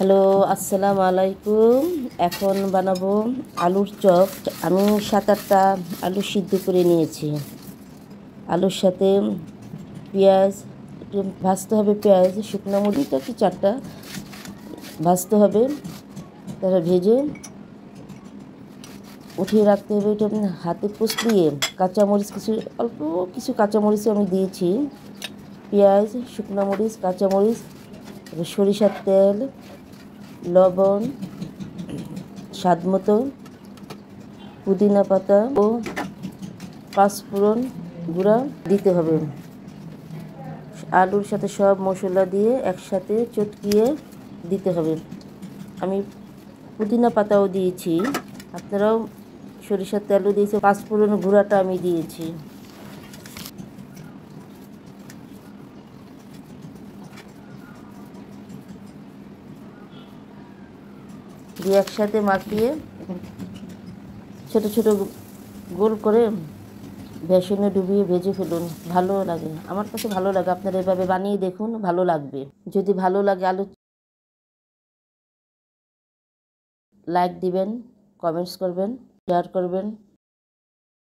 Hello, আসসালামু আলাইকুম। এখন বানাবো আলুর চপ। আমি 7-8টা আলু সিদ্ধ করে নিয়েছি। আলুর সাথে পেঁয়াজ একটু ভাজতে হবে, পেঁয়াজ শুকনো মরিচটা কি 4টা ভাজতে হবে, তারপর ভেজে উঠিয়ে রাখতে হবে। এটা হাতে কুচলিয়ে কাঁচামরিচ অল্প কিছু কাঁচামরিচ আমি দিয়েছি। পেঁয়াজ, শুকনো মরিচ, কাঁচামরিচ, সরিষার তেল, লবণ, স্বাদমতো পুদিনা পাতা ও পাঁচফোড়ন গুঁড়া দিতে হবে। আলুর সাথে সব মশলা দিয়ে একসাথে চটকিয়ে দিতে হবে। আমি পুদিনা পাতাও দিয়েছি, আপনারাও সরিষার তেলও দিয়েছি, পাঁচফোড়ন গুঁড়াটা আমি দিয়েছি। দিয়ে একসাথে মাখিয়ে ছোট ছোট গোল করে বেসনে ডুবিয়ে ভেজে ফেলুন। ভালো লাগে, আমার কাছে ভালো লাগে। আপনারা এভাবে বানিয়ে দেখুন, ভালো লাগবে। যদি ভালো লাগে লাইক দিবেন, কমেন্টস করবেন, শেয়ার করবেন।